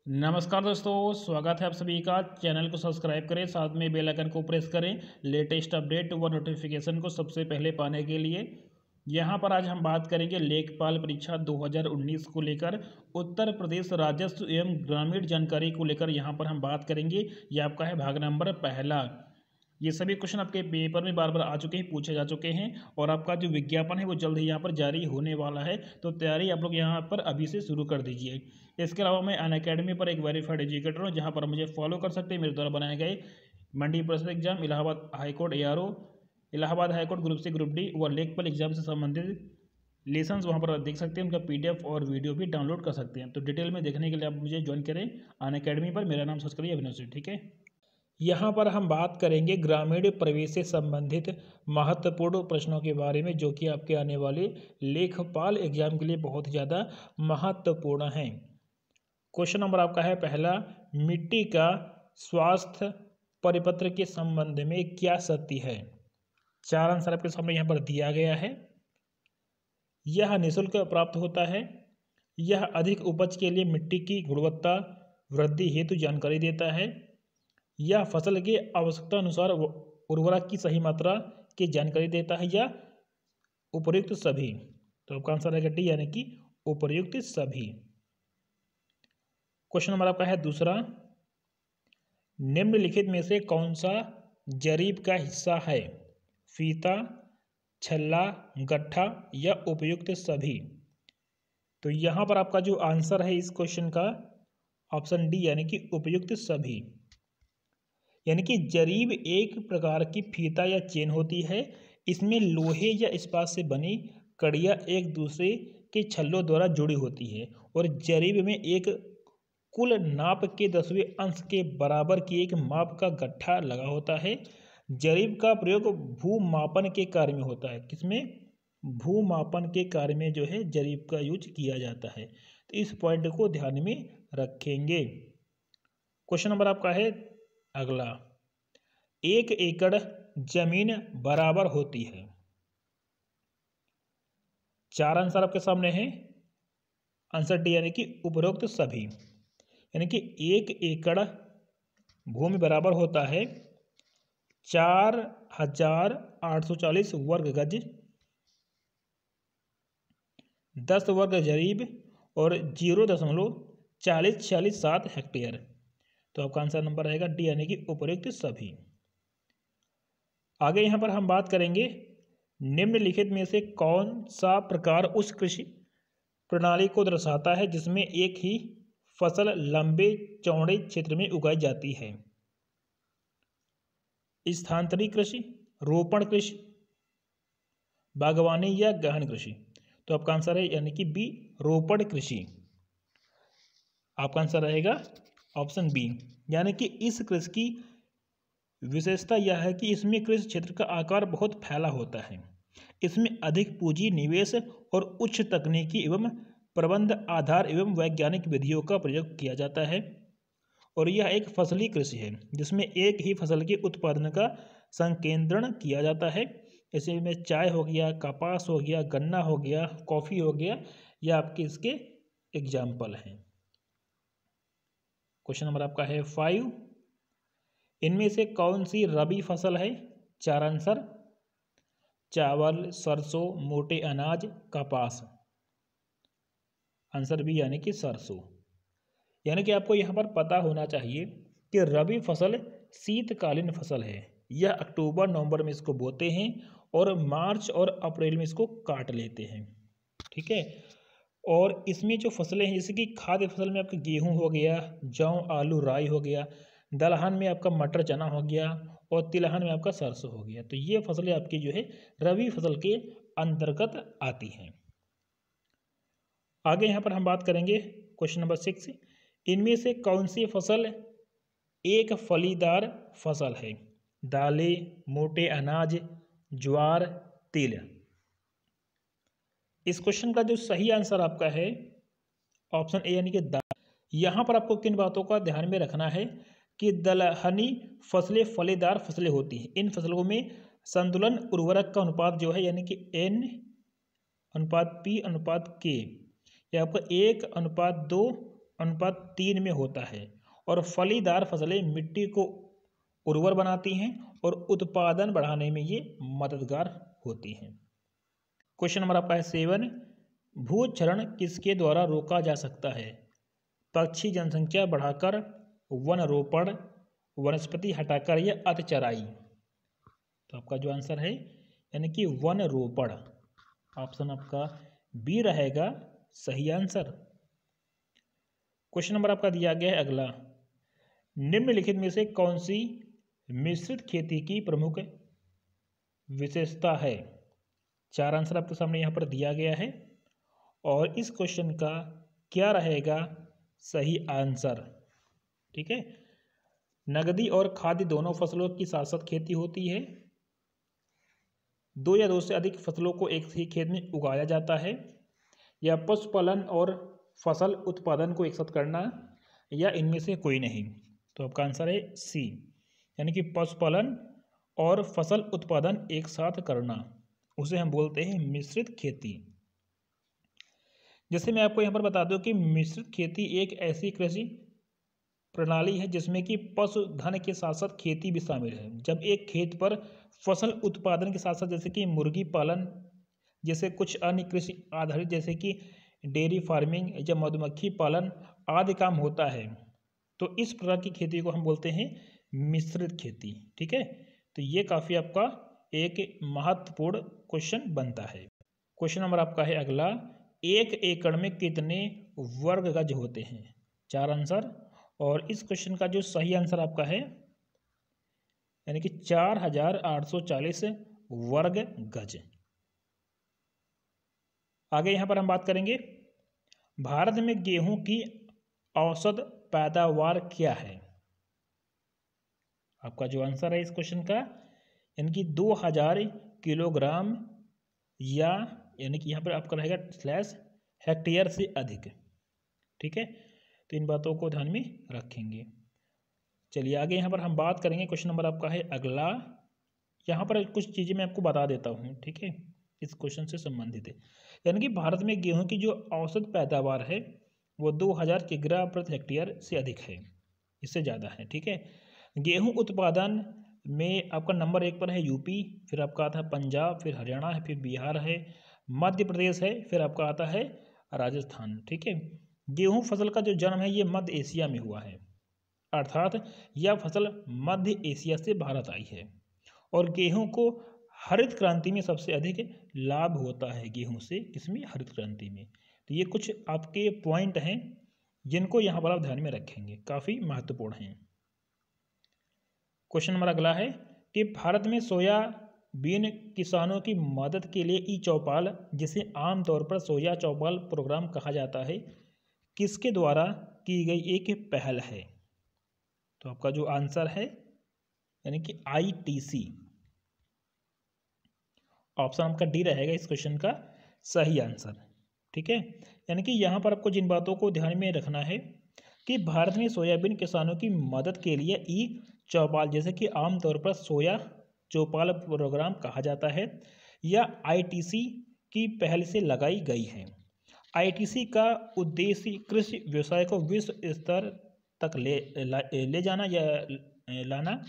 नमस्कार दोस्तों, स्वागत है आप सभी का। चैनल को सब्सक्राइब करें, साथ में बेल आइकन को प्रेस करें लेटेस्ट अपडेट व नोटिफिकेशन को सबसे पहले पाने के लिए। यहाँ पर आज हम बात करेंगे लेखपाल परीक्षा 2019 को लेकर उत्तर प्रदेश राजस्व एवं ग्रामीण जानकारी को लेकर यहाँ पर हम बात करेंगे। ये आपका है भाग नंबर पहला। ये सभी क्वेश्चन आपके पेपर में बार बार आ चुके हैं, पूछे जा चुके हैं और आपका जो विज्ञापन है वो जल्द ही यहाँ पर जारी होने वाला है। तो तैयारी आप लोग यहाँ पर अभी से शुरू कर दीजिए। इसके अलावा मैं अनअकैडमी पर एक वेरीफाइड एजुकेटर हूँ, जहाँ पर मुझे फॉलो कर सकते हैं। मेरे द्वारा बनाए गए मंडी परिषद exam, Allahabad high court ARO, Allahabad high court group C group D व लेखपाल एग्जाम से संबंधित लेसन्स वहाँ पर देख सकते हैं। उनका PDF और वीडियो भी डाउनलोड कर सकते हैं। तो डिटेल में देखने के लिए आप मुझे ज्वाइन करें अनअकैडमी पर। मेरा नाम सर्च करिए अविनाश, ठीक है। यहाँ पर हम बात करेंगे ग्रामीण प्रवेश से संबंधित महत्वपूर्ण प्रश्नों के बारे में, जो कि आपके आने वाले लेखपाल एग्जाम के लिए बहुत ज़्यादा महत्वपूर्ण हैं। क्वेश्चन नंबर आपका है पहला, मिट्टी का स्वास्थ्य परिपत्र के संबंध में क्या सत्य है? चार आंसर आपके सामने यहाँ पर दिया गया है। यह निःशुल्क प्राप्त होता है। यह अधिक उपज के लिए मिट्टी की गुणवत्ता वृद्धि हेतु जानकारी देता है। यह फसल के आवश्यकता अनुसार उर्वरक की सही मात्रा की जानकारी देता है, या उपर्युक्त सभी। तो आपका आंसर रहेगा डी, यानी कि उपर्युक्त सभी। क्वेश्चन नंबर आपका है दूसरा, निम्नलिखित में से कौन सा जरीब का हिस्सा है? फीता, छल्ला, गट्ठा या उपयुक्त सभी। तो यहाँ पर आपका जो आंसर है इस क्वेश्चन का ऑप्शन डी, यानी कि उपयुक्त सभी। यानी कि जरीब एक प्रकार की फीता या चेन होती है। इसमें लोहे या इस्पात से बनी कड़ियाँ एक दूसरे के छल्लों द्वारा जुड़ी होती है और जरीब में एक कुल नाप के 10वें अंश के बराबर की एक माप का गट्ठा लगा होता है। जरीब का प्रयोग भूमापन के कार्य में होता है। किसमें? भूमापन के कार्य में जो है जरीब का यूज किया जाता है। तो इस पॉइंट को ध्यान में रखेंगे। क्वेश्चन नंबर आपका है अगला, 1 एकड़ जमीन बराबर होती है। चार आंसर आपके सामने है। आंसर डी, यानी कि उपरोक्त सभी। यानी कि 1 एकड़ भूमि बराबर होता है 4840 वर्ग गज, 10 वर्ग जरीब और 0.4047 हेक्टेयर। तो आपका आंसर नंबर रहेगा डी, यानी कि उपयुक्त सभी। आगे यहाँ पर हम बात करेंगे, निम्नलिखित में से कौन सा प्रकार उस कृषि प्रणाली को दर्शाता है जिसमें एक ही फसल लंबे चौड़े क्षेत्र में उगाई जाती है? स्थानांतरी कृषि, रोपण कृषि, बागवानी या गहन कृषि। तो आपका आंसर है यानी कि बी, रोपण कृषि। आपका आंसर रहेगा ऑप्शन बी। यानी कि इस कृषि की विशेषता यह है कि इसमें कृषि क्षेत्र का आकार बहुत फैला होता है। इसमें अधिक पूंजी निवेश और उच्च तकनीकी एवं प्रबंध आधार एवं वैज्ञानिक विधियों का प्रयोग किया जाता है। और यह एक फसली कृषि है जिसमें एक ही फसल के उत्पादन का संकेंद्रण किया जाता है। जैसे में चाय हो गया, कपास हो गया, गन्ना हो गया, कॉफ़ी हो गया, यह आपके इसके एग्जाम्पल हैं। क्वेश्चन नंबर आपका है 5, इनमें से कौन सी रबी फसल है? चार आंसर, चावल, सरसों, मोटे अनाज, कपास। आंसर बी, यानी कि सरसों। यानी कि आपको यहाँ पर पता होना चाहिए कि रबी फसल शीतकालीन फसल है। यह अक्टूबर नवंबर में इसको बोते हैं और मार्च और अप्रैल में इसको काट लेते हैं, ठीक है। और इसमें जो फसलें हैं, जैसे कि खाद्य फसल में आपका गेहूं हो गया, जौ, आलू, राई हो गया, दलहन में आपका मटर, चना हो गया और तिलहन में आपका सरसों हो गया। तो ये फसलें आपकी जो है रबी फसल के अंतर्गत आती हैं। आगे यहाँ पर हम बात करेंगे क्वेश्चन नंबर 6, इनमें से कौन सी फसल एक फलीदार फसल है? दालें, मोटे अनाज, ज्वार, तिल। इस क्वेश्चन का जो सही आंसर आपका है ऑप्शन ए, यानी कि दाल। यहाँ पर आपको किन बातों का ध्यान में रखना है कि दलहनी फसलें फलीदार फसलें होती हैं। इन फसलों में संतुलन उर्वरक का अनुपात जो है, यानी कि N/P/K, यह आपका 1/2 अनुपात 3 में होता है और फलीदार फसलें मिट्टी को उर्वर बनाती हैं और उत्पादन बढ़ाने में ये मददगार होती हैं। क्वेश्चन नंबर आपका है 7, भूक्षरण किसके द्वारा रोका जा सकता है? पक्षी जनसंख्या बढ़ाकर, वन रोपण, वनस्पति हटाकर या अतिचराई? तो आपका जो आंसर है यानी कि वन रोपण, ऑप्शन आपका बी रहेगा सही आंसर। क्वेश्चन नंबर आपका दिया गया है अगला, निम्नलिखित में से कौन सी मिश्रित खेती की प्रमुख विशेषता है? 4 आंसर आपके सामने यहाँ पर दिया गया है और इस क्वेश्चन का क्या रहेगा सही आंसर? ठीक है, नगदी और खाद्य दोनों फसलों की साथ साथ खेती होती है, 2 या 2 से अधिक फसलों को एक ही खेत में उगाया जाता है, या पशुपालन और फसल उत्पादन को एक साथ करना, या इनमें से कोई नहीं। तो आपका आंसर है सी, यानी कि पशुपालन और फसल उत्पादन एक साथ करना, उसे हम बोलते हैं मिश्रित खेती। जैसे मैं आपको यहाँ पर बता दूं कि मिश्रित खेती एक ऐसी कृषि प्रणाली है जिसमें कि पशुधन के साथ साथ खेती भी शामिल है। जब एक खेत पर फसल उत्पादन के साथ साथ जैसे कि मुर्गी पालन जैसे कुछ अन्य कृषि आधारित जैसे कि डेयरी फार्मिंग या मधुमक्खी पालन आदि काम होता है, तो इस प्रकार की खेती को हम बोलते हैं मिश्रित खेती। ठीक है, तो ये काफ़ी आपका एक महत्वपूर्ण क्वेश्चन बनता है। क्वेश्चन नंबर आपका है अगला, 1 एकड़ में कितने वर्ग गज होते हैं? 4 आंसर, और इस क्वेश्चन का जो सही आंसर आपका है यानी कि 4840 वर्ग गज। आगे यहाँ पर हम बात करेंगे, भारत में गेहूं की औसत पैदावार क्या है? आपका जो आंसर है इस क्वेश्चन का यानी कि 2000 किलोग्राम, या यानी कि यहाँ पर आपका रहेगा स्लैश हेक्टेयर से अधिक। ठीक है, तो इन बातों को ध्यान में रखेंगे। चलिए आगे यहाँ पर हम बात करेंगे, क्वेश्चन नंबर आपका है अगला। यहाँ पर कुछ चीज़ें मैं आपको बता देता हूँ, ठीक है, इस क्वेश्चन से संबंधित है। यानी कि भारत में गेहूं की जो औसत पैदावार है वो 2000 किग्रा प्रति हेक्टेयर से अधिक है, इससे ज़्यादा है। ठीक है, गेहूं उत्पादन में आपका नंबर 1 पर है यूपी, फिर आपका आता है पंजाब, फिर हरियाणा है, फिर बिहार है, मध्य प्रदेश है, फिर आपका आता है राजस्थान। ठीक है, गेहूं फसल का जो जन्म है ये मध्य एशिया में हुआ है, अर्थात यह फसल मध्य एशिया से भारत आई है, और गेहूं को हरित क्रांति में सबसे अधिक लाभ होता है गेहूं से, किसमें? हरित क्रांति में। तो ये कुछ आपके पॉइंट हैं जिनको यहाँ पर आप ध्यान में रखेंगे, काफ़ी महत्वपूर्ण हैं। क्वेश्चन नंबर अगला है कि भारत में सोयाबीन किसानों की मदद के लिए ई चौपाल, जिसे आमतौर पर सोया चौपाल प्रोग्राम कहा जाता है, किसके द्वारा की गई एक पहल है? तो आपका जो आंसर है यानी कि ITC, ऑप्शन आपका डी रहेगा इस क्वेश्चन का सही आंसर। ठीक है, यानी कि यहाँ पर आपको जिन बातों को ध्यान में रखना है कि भारत में सोयाबीन किसानों की मदद के लिए ई चौपाल, जैसे कि आमतौर पर सोया चौपाल प्रोग्राम कहा जाता है, या ITC की पहल से लगाई गई है। ITC का उद्देश्य कृषि व्यवसाय को विश्व स्तर तक ले जाना या लाना,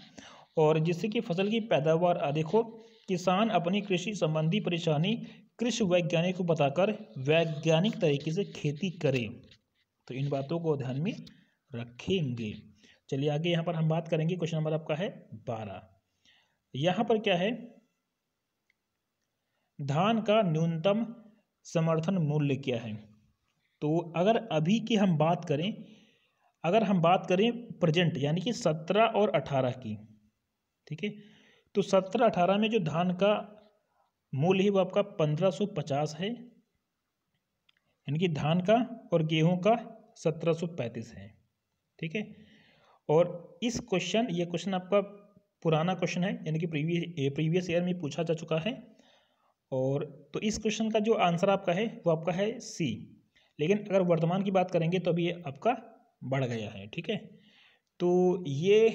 और जिससे कि फसल की पैदावार अधिक हो, किसान अपनी कृषि संबंधी परेशानी कृषि वैज्ञानिक को बताकर वैज्ञानिक तरीके से खेती करें। तो इन बातों को ध्यान में रखेंगे। चलिए आगे यहाँ पर हम बात करेंगे, क्वेश्चन नंबर आपका है 12। यहाँ पर क्या है, धान का न्यूनतम समर्थन मूल्य क्या है? तो अगर अभी की हम बात करें, अगर हम बात करें प्रेजेंट यानी कि 17 और 18 की, ठीक है, तो 17-18 में जो धान का मूल्य है वो आपका 1550 है, यानी कि धान का, और गेहूं का 1735 है। ठीक है, और इस क्वेश्चन, ये क्वेश्चन आपका पुराना क्वेश्चन है, यानी कि प्रीवियस ईयर में पूछा जा चुका है, और तो इस क्वेश्चन का जो आंसर आपका है वो आपका है सी। लेकिन अगर वर्तमान की बात करेंगे तो अभी ये आपका बढ़ गया है। ठीक है, तो ये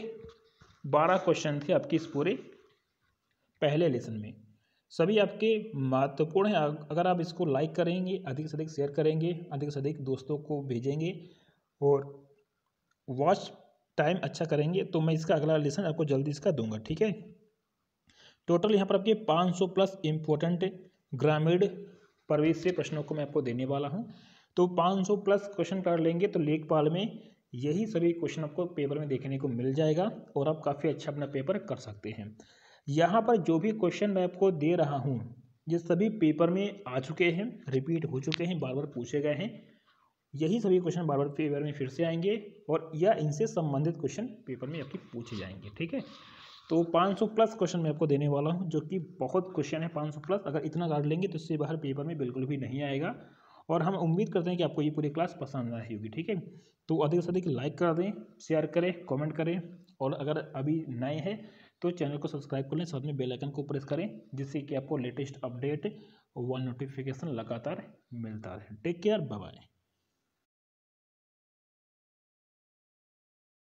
12 क्वेश्चन थे आपके इस पूरे पहले लेसन में, सभी आपके महत्वपूर्ण हैं। अगर आप इसको लाइक करेंगे, अधिक से अधिक शेयर करेंगे, अधिक से अधिक दोस्तों को भेजेंगे, और वॉच टाइम अच्छा करेंगे तो मैं इसका अगला लेसन आपको जल्दी इसका दूंगा, ठीक है। टोटल यहाँ पर आपके 500 प्लस इम्पोर्टेंट ग्रामीण प्रवेश से प्रश्नों को मैं आपको देने वाला हूँ। तो 500 प्लस क्वेश्चन कर लेंगे तो लेखपाल में यही सभी क्वेश्चन आपको पेपर में देखने को मिल जाएगा और आप काफ़ी अच्छा अपना पेपर कर सकते हैं। यहाँ पर जो भी क्वेश्चन मैं आपको दे रहा हूँ ये सभी पेपर में आ चुके हैं, रिपीट हो चुके हैं, बार बार पूछे गए हैं। यही सभी क्वेश्चन बार बार पेपर में फिर से आएंगे और या इनसे संबंधित क्वेश्चन पेपर में आपके पूछे जाएंगे, ठीक है। तो 500 प्लस क्वेश्चन मैं आपको देने वाला हूं जो कि बहुत क्वेश्चन है 500 प्लस। अगर इतना काट लेंगे तो इससे बाहर पेपर में बिल्कुल भी नहीं आएगा और हम उम्मीद करते हैं कि आपको ये पूरी क्लास पसंद आई होगी, ठीक है। तो अधिक से अधिक लाइक कर दें, शेयर करें, कमेंट करें और अगर अभी नए हैं तो चैनल को सब्सक्राइब कर लें, साथ में बेल आइकन को प्रेस करें जिससे कि आपको लेटेस्ट अपडेट व नोटिफिकेशन लगातार मिलता रहे। Take care, bye bye.